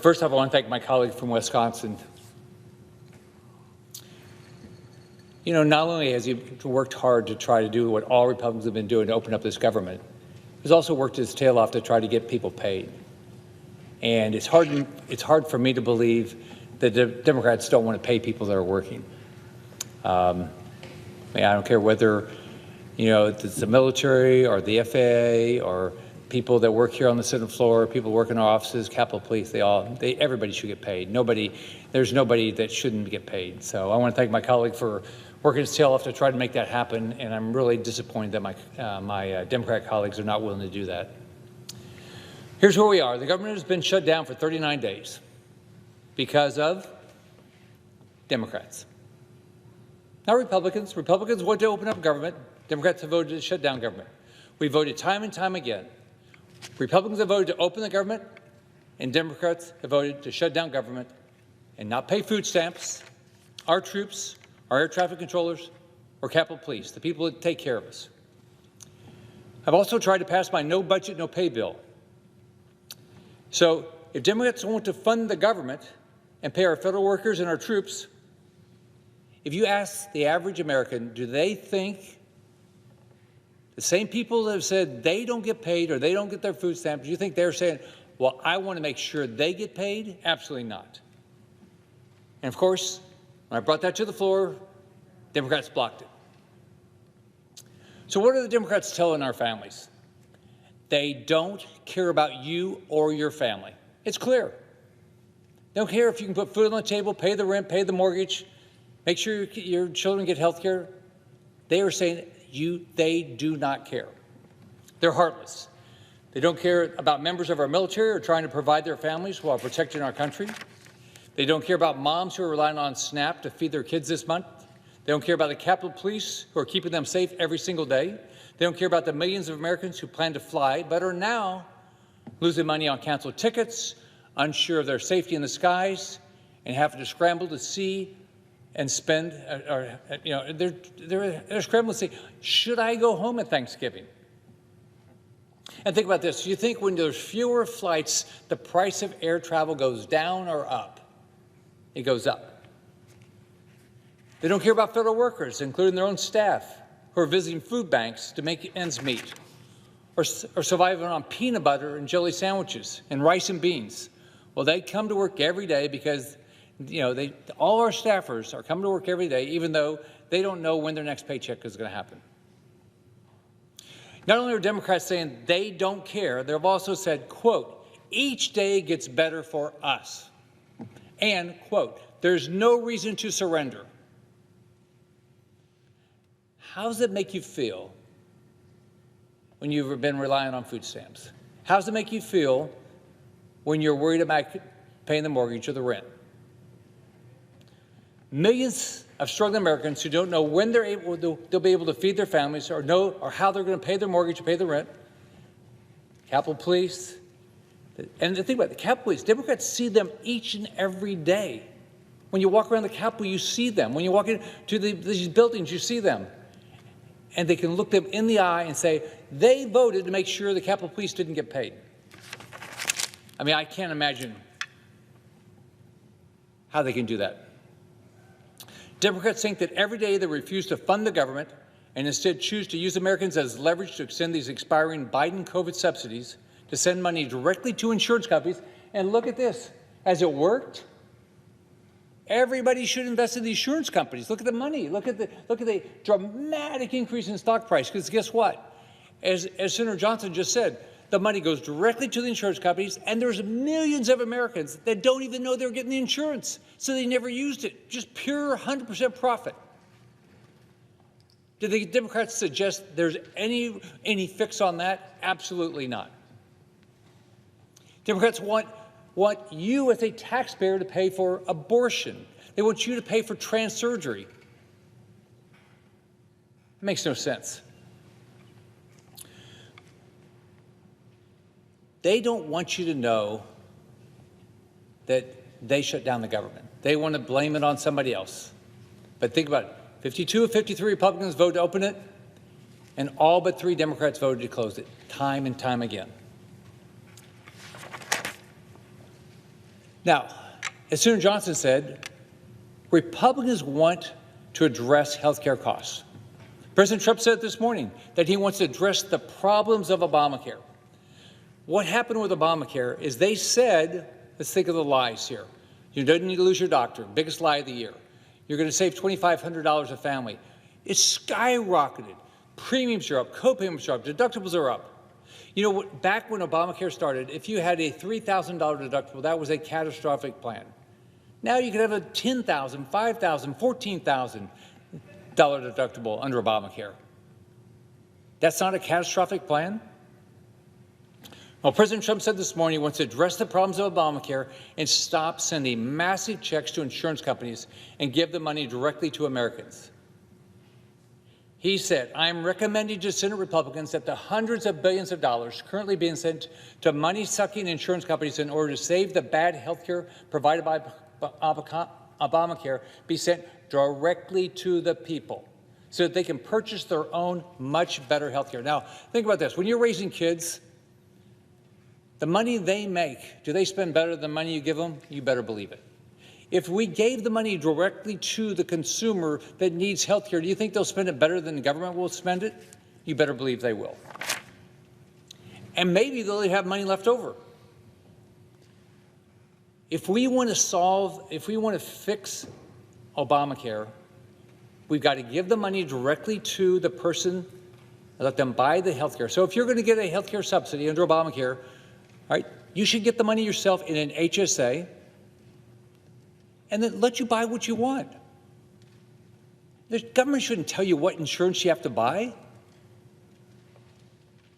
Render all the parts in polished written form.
First off, I want to thank my colleague from Wisconsin. You know, not only has he worked hard to try to do what all Republicans have been doing to open up this government, he's also worked his tail off to try to get people paid. And it's hard for me to believe that the Democrats don't want to pay people that are working. I don't care whether, it's the military or the FAA or people that work here on the Senate floor, people work in our offices, Capitol Police, everybody should get paid. There's nobody that shouldn't get paid. So I want to thank my colleague for working his tail off to try to make that happen, and I'm really disappointed that my Democrat colleagues are not willing to do that. Here's where we are. The government has been shut down for 39 days because of Democrats. Not Republicans. Republicans want to open up government. Democrats have voted to shut down government. We voted time and time again. Republicans have voted to open the government, and Democrats have voted to shut down government and not pay food stamps, our troops, our air traffic controllers, or Capitol Police, the people that take care of us. I've also tried to pass my no budget, no pay bill. So if Democrats want to fund the government and pay our federal workers and our troops, if you ask the average American, do they think the same people that have said they don't get paid or they don't get their food stamps, do you think they're saying, well, I want to make sure they get paid? Absolutely not. And of course, when I brought that to the floor, Democrats blocked it. So what are the Democrats telling our families? They don't care about you or your family. It's clear. They don't care if you can put food on the table, pay the rent, pay the mortgage, make sure your children get health care. They are saying they do not care. They're heartless. They don't care about members of our military who are trying to provide their families while protecting our country. They don't care about moms who are relying on SNAP to feed their kids this month. They don't care about the Capitol Police who are keeping them safe every single day. They don't care about the millions of Americans who plan to fly but are now losing money on canceled tickets, unsure of their safety in the skies, and having to scramble to see and spend, they're scrambling to say, should I go home at Thanksgiving? And think about this. You think when there's fewer flights, the price of air travel goes down or up? It goes up. They don't care about federal workers, including their own staff, who are visiting food banks to make ends meet, or surviving on peanut butter and jelly sandwiches and rice and beans. Well, they come to work every day because all our staffers are coming to work every day, even though they don't know when their next paycheck is going to happen. Not only are Democrats saying they don't care, they've also said, quote, each day gets better for us. And, quote, there's no reason to surrender. How does it make you feel when you've been relying on food stamps? How does it make you feel when you're worried about paying the mortgage or the rent? Millions of struggling Americans who don't know when they'll be able to feed their families or how they're going to pay their mortgage or pay the rent. Capitol Police. And the thing about the Capitol Police, Democrats see them each and every day. When you walk around the Capitol, you see them. When you walk into these buildings, you see them. And they can look them in the eye and say, they voted to make sure the Capitol Police didn't get paid. I mean, I can't imagine how they can do that. Democrats think that every day they refuse to fund the government and instead choose to use Americans as leverage to extend these expiring Biden COVID subsidies to send money directly to insurance companies. And look at this. Has it worked? Everybody should invest in the insurance companies. Look at the money. Look at the dramatic increase in stock price. Because guess what? As Senator Johnson just said, the money goes directly to the insurance companies, and there's millions of Americans that don't even know they're getting the insurance, so they never used it. Just pure 100% profit. Do the Democrats suggest there's any fix on that? Absolutely not. Democrats want you as a taxpayer to pay for abortion. They want you to pay for trans surgery. It makes no sense. They don't want you to know that they shut down the government. They want to blame it on somebody else. But think about it. 52 of 53 Republicans voted to open it, and all but 3 Democrats voted to close it, time and time again. Now, as Senator Johnson said, Republicans want to address health care costs. President Trump said this morning that he wants to address the problems of Obamacare. What happened with Obamacare is they said, let's think of the lies here. You don't need to lose your doctor, biggest lie of the year. You're going to save $2,500 a family. It's skyrocketed. Premiums are up, co-payments are up, deductibles are up. You know, back when Obamacare started, if you had a $3,000 deductible, that was a catastrophic plan. Now you can have a $10,000, $5,000, $14,000 deductible under Obamacare. That's not a catastrophic plan? Well, President Trump said this morning he wants to address the problems of Obamacare and stop sending massive checks to insurance companies and give the money directly to Americans. He said, I'm recommending to Senate Republicans that the hundreds of billions of dollars currently being sent to money-sucking insurance companies in order to save the bad health care provided by Obamacare be sent directly to the people so that they can purchase their own much better health care. Now, think about this. When you're raising kids, the money they make, do they spend better than the money you give them? You better believe it. If we gave the money directly to the consumer that needs health care, do you think they'll spend it better than the government will spend it? You better believe they will. And maybe they'll have money left over. If we want to fix Obamacare, we've got to give the money directly to the person and let them buy the health care. So if you're going to get a health care subsidy under Obamacare, right, you should get the money yourself in an HSA and then let you buy what you want. The government shouldn't tell you what insurance you have to buy.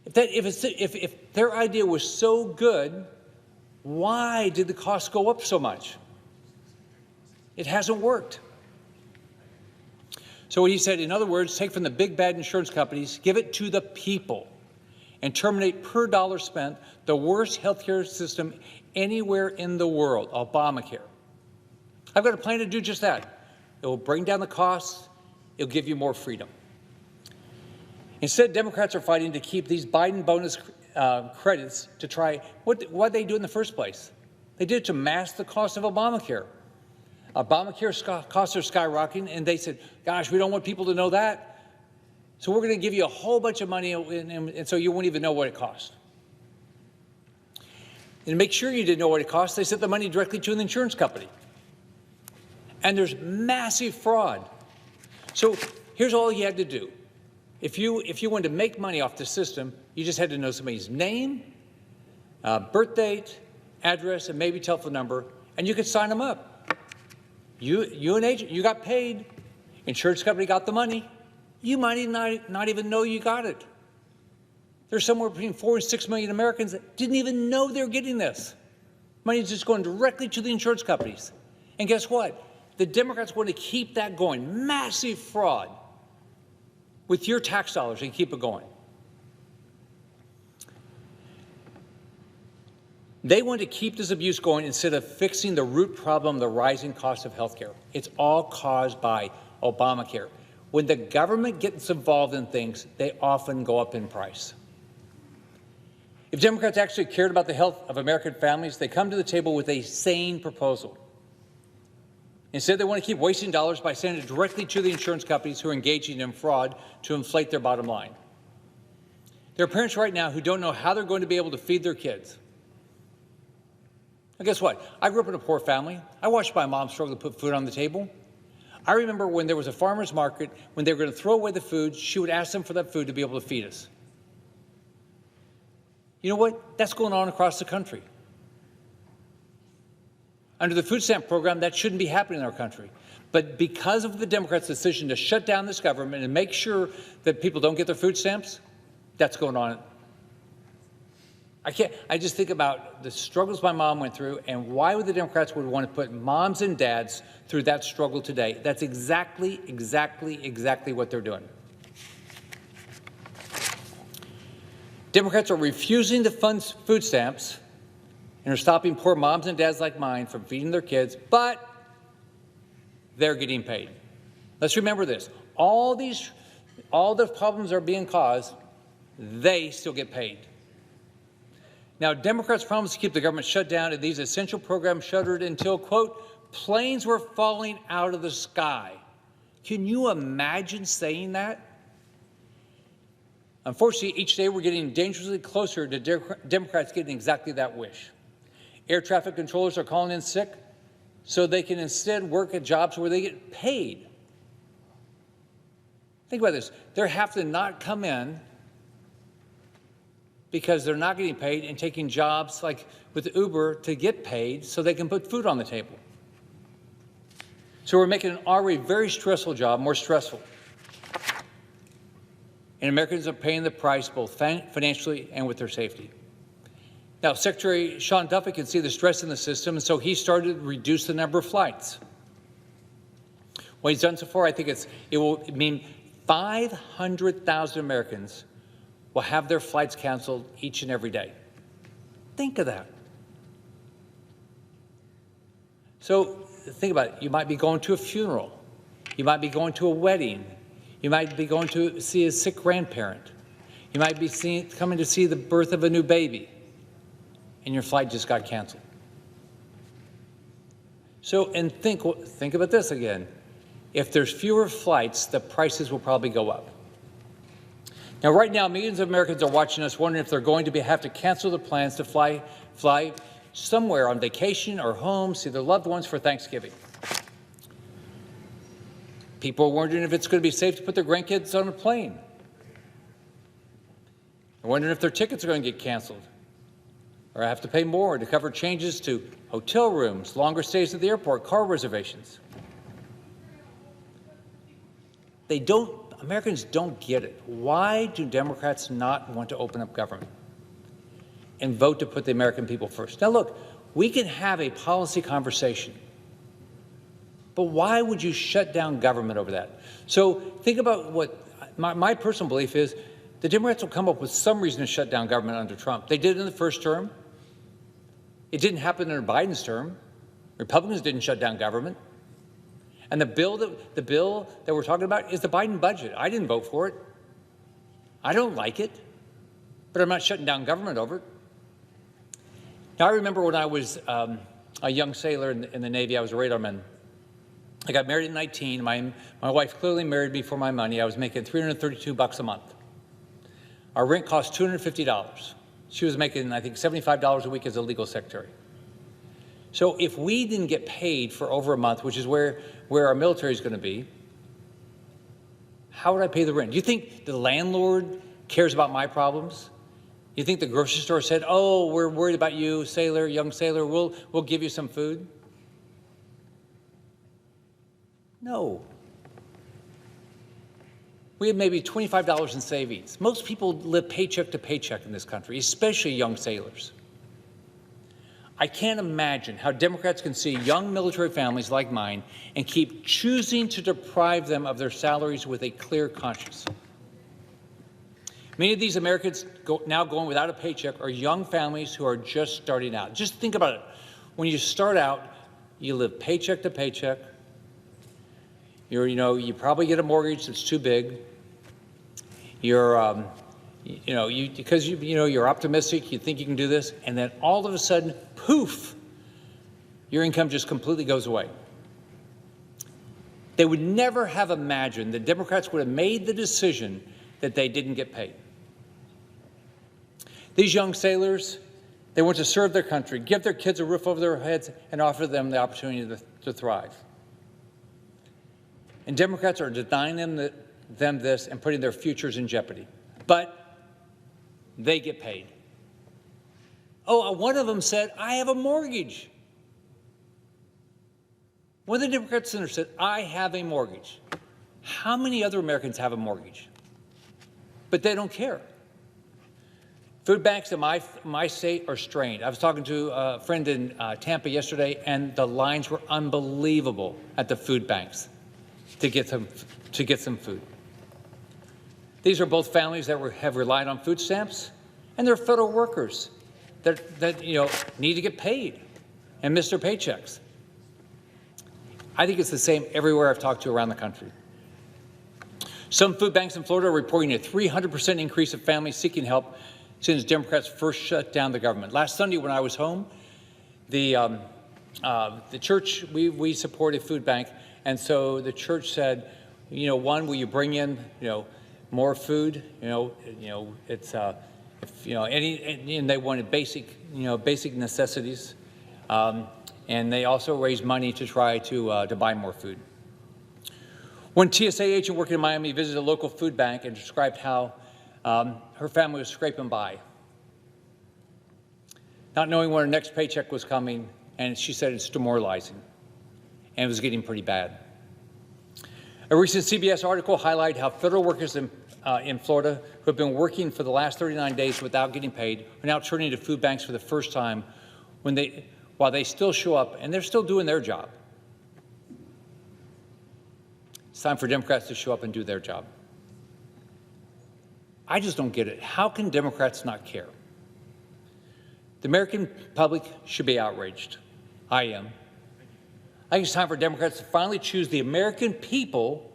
If their idea was so good, why did the cost go up so much? It hasn't worked. So what he said, in other words, take from the big bad insurance companies, give it to the people, and terminate per dollar spent the worst healthcare system anywhere in the world, Obamacare. I've got a plan to do just that. It will bring down the costs. It'll give you more freedom. Instead, Democrats are fighting to keep these Biden bonus credits to try what they do in the first place. They did it to mask the cost of Obamacare. Obamacare's costs are skyrocketing, and they said, gosh, we don't want people to know that. So we're going to give you a whole bunch of money, and so you won't even know what it costs. And to make sure you didn't know what it cost, they sent the money directly to an insurance company. And there's massive fraud. So here's all you had to do. If you wanted to make money off the system, you just had to know somebody's name, birth date, address, and maybe telephone number, and you could sign them up. You an agent, you got paid. Insurance company got the money. You might not even know you got it. There's somewhere between 4 and 6 million Americans that didn't even know they were getting this. Money's just going directly to the insurance companies. And guess what? The Democrats want to keep that going. Massive fraud with your tax dollars and keep it going. They want to keep this abuse going instead of fixing the root problem, the rising cost of health care. It's all caused by Obamacare. When the government gets involved in things, they often go up in price. If Democrats actually cared about the health of American families, they come to the table with a sane proposal. Instead, they want to keep wasting dollars by sending it directly to the insurance companies who are engaging in fraud to inflate their bottom line. There are parents right now who don't know how they're going to be able to feed their kids. And guess what? I grew up in a poor family. I watched my mom struggle to put food on the table. I remember when there was a farmer's market, when they were going to throw away the food, she would ask them for that food to be able to feed us. You know what? That's going on across the country. Under the food stamp program, that shouldn't be happening in our country. But because of the Democrats' decision to shut down this government and make sure that people don't get their food stamps, that's going on. I just think about the struggles my mom went through, and why would the Democrats would want to put moms and dads through that struggle today? That's exactly what they're doing. Democrats are refusing to fund food stamps and are stopping poor moms and dads like mine from feeding their kids, but they're getting paid. Let's remember this. All the problems are being caused, they still get paid. Now, Democrats promised to keep the government shut down and these essential programs shuttered until, quote, planes were falling out of the sky. Can you imagine saying that? Unfortunately, each day we're getting dangerously closer to Democrats getting exactly that wish. Air traffic controllers are calling in sick so they can instead work at jobs where they get paid. Think about this. They're having to not come in because they're not getting paid and taking jobs like with Uber to get paid so they can put food on the table. So we're making an already very stressful job more stressful. And Americans are paying the price both financially and with their safety. Now, Secretary Sean Duffy can see the stress in the system, and so he started to reduce the number of flights. What he's done so far, I think it will mean 500,000 Americans will have their flights canceled each and every day. Think of that. So think about it. You might be going to a funeral. You might be going to a wedding. You might be going to see a sick grandparent. You might be coming to see the birth of a new baby, and your flight just got canceled. So, and think about this again. If there's fewer flights, the prices will probably go up. Now, right now, millions of Americans are watching us wondering if they're going to have to cancel their plans to fly somewhere on vacation or home, see their loved ones for Thanksgiving. People are wondering if it's going to be safe to put their grandkids on a plane. They're wondering if their tickets are going to get canceled or have to pay more to cover changes to hotel rooms, longer stays at the airport, car reservations. Americans don't get it. Why do Democrats not want to open up government and vote to put the American people first? Now, look, we can have a policy conversation, but why would you shut down government over that? So think about what my personal belief is. The Democrats will come up with some reason to shut down government under Trump. They did it in the first term. It didn't happen under Biden's term. Republicans didn't shut down government. And the bill that we're talking about is the Biden budget. I didn't vote for it. I don't like it, but I'm not shutting down government over it. Now, I remember when I was a young sailor in the Navy, I was a radarman. I got married at 19. My wife clearly married me for my money. I was making $332 a month. Our rent cost $250. She was making, I think, $75 a week as a legal secretary. So if we didn't get paid for over a month, which is where our military is going to be, how would I pay the rent? Do you think the landlord cares about my problems? You think the grocery store said, oh, we're worried about you, sailor, young sailor, we'll give you some food? No. We have maybe $25 in savings. Most people live paycheck to paycheck in this country, especially young sailors. I can't imagine how Democrats can see young military families like mine and keep choosing to deprive them of their salaries with a clear conscience. Many of these Americans now going without a paycheck are young families who are just starting out. Just think about it. When you start out, you live paycheck to paycheck. You probably get a mortgage that's too big. You're optimistic, you think you can do this, and then all of a sudden, poof, your income just completely goes away. They would never have imagined that Democrats would have made the decision that they didn't get paid. These young sailors, they want to serve their country, give their kids a roof over their heads, and offer them the opportunity to thrive. And Democrats are denying them this and putting their futures in jeopardy. But they get paid. Oh, one of them said, I have a mortgage. One of the Democrat senators said, I have a mortgage. How many other Americans have a mortgage? But they don't care. Food banks in my state are strained. I was talking to a friend in Tampa yesterday, and the lines were unbelievable at the food banks to get some food. These are both families that have relied on food stamps, and they're federal workers that need to get paid and miss their paychecks. I think it's the same everywhere I've talked to around the country. Some food banks in Florida are reporting a 300% increase of families seeking help since Democrats first shut down the government. Last Sunday when I was home, the church, we support a food bank, and so the church said, one, will you bring in, more food? It's, and they wanted basic necessities, and they also raised money to try to buy more food. One TSA agent working in Miami visited a local food bank and described how her family was scraping by, not knowing when her next paycheck was coming, and she said it's demoralizing, and it was getting pretty bad. A recent CBS article highlighted how federal workers in Florida who have been working for the last 39 days without getting paid are now turning to food banks for the first time while they still show up, and they're still doing their job. It's time for Democrats to show up and do their job. I just don't get it. How can Democrats not care? The American public should be outraged. I am. I think it's time for Democrats to finally choose the American people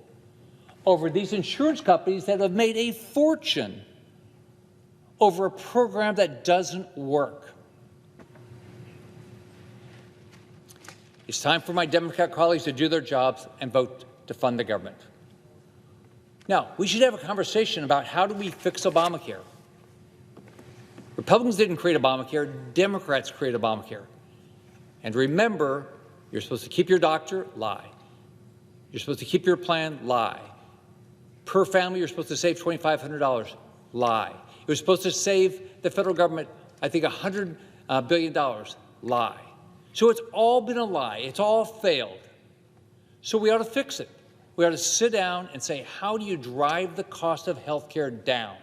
over these insurance companies that have made a fortune over a program that doesn't work. It's time for my Democrat colleagues to do their jobs and vote to fund the government. Now, we should have a conversation about how do we fix Obamacare. Republicans didn't create Obamacare, Democrats created Obamacare. And remember, you're supposed to keep your doctor, lie. You're supposed to keep your plan, lie. Per family, you're supposed to save $2,500, lie. You're supposed to save the federal government, I think, $100 billion, lie. So it's all been a lie. It's all failed. So we ought to fix it. We ought to sit down and say, how do you drive the cost of health care down?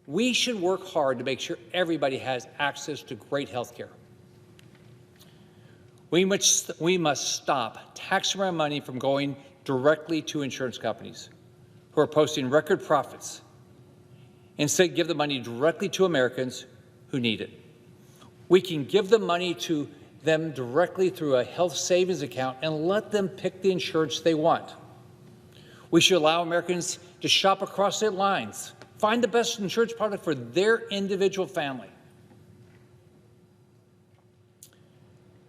We should work hard to make sure everybody has access to great health care. We must stop taxpayer money from going directly to insurance companies who are posting record profits. Instead, give the money directly to Americans who need it. We can give the money to them directly through a health savings account and let them pick the insurance they want. We should allow Americans to shop across state lines, find the best insurance product for their individual family.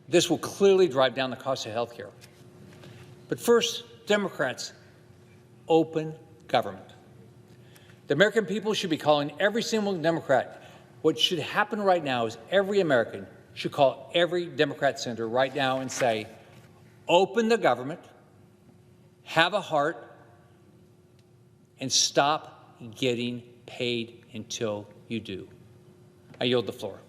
This will clearly drive down the cost of health care. But first, Democrats, open government. The American people should be calling every single Democrat. What should happen right now is every American should call every Democrat senator right now and say, open the government, have a heart, and stop getting paid until you do. I yield the floor.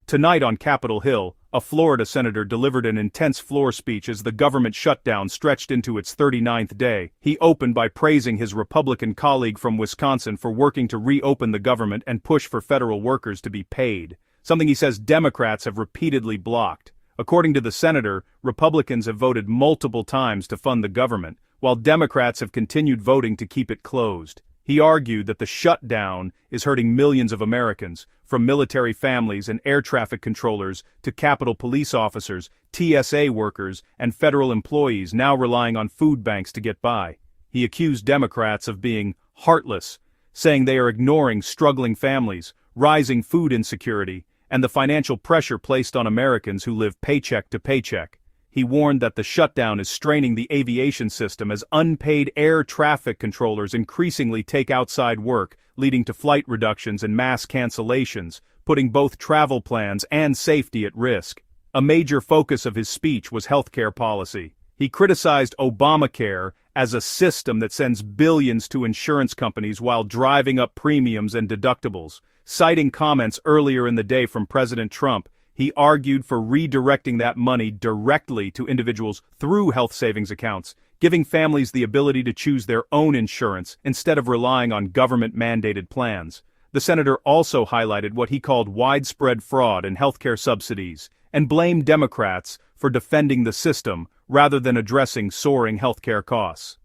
Tonight on Capitol Hill, a Florida senator delivered an intense floor speech as the government shutdown stretched into its 39th day. He opened by praising his Republican colleague from Wisconsin for working to reopen the government and push for federal workers to be paid, something he says Democrats have repeatedly blocked. According to the senator, Republicans have voted multiple times to fund the government, while Democrats have continued voting to keep it closed. He argued that the shutdown is hurting millions of Americans, from military families and air traffic controllers to Capitol Police officers, TSA workers, and federal employees now relying on food banks to get by. He accused Democrats of being heartless, saying they are ignoring struggling families, rising food insecurity, and the financial pressure placed on Americans who live paycheck to paycheck. He warned that the shutdown is straining the aviation system as unpaid air traffic controllers increasingly take outside work, leading to flight reductions and mass cancellations, putting both travel plans and safety at risk. A major focus of his speech was healthcare policy. He criticized Obamacare as a system that sends billions to insurance companies while driving up premiums and deductibles. Citing comments earlier in the day from President Trump, he argued for redirecting that money directly to individuals through health savings accounts, giving families the ability to choose their own insurance instead of relying on government-mandated plans. The senator also highlighted what he called widespread fraud in healthcare subsidies and blamed Democrats for defending the system rather than addressing soaring healthcare costs.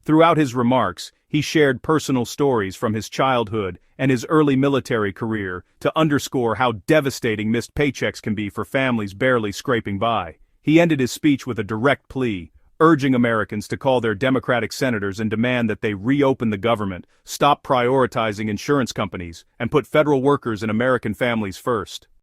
Throughout his remarks, he shared personal stories from his childhood and his early military career to underscore how devastating missed paychecks can be for families barely scraping by. He ended his speech with a direct plea, urging Americans to call their Democratic senators and demand that they reopen the government, stop prioritizing insurance companies, and put federal workers and American families first.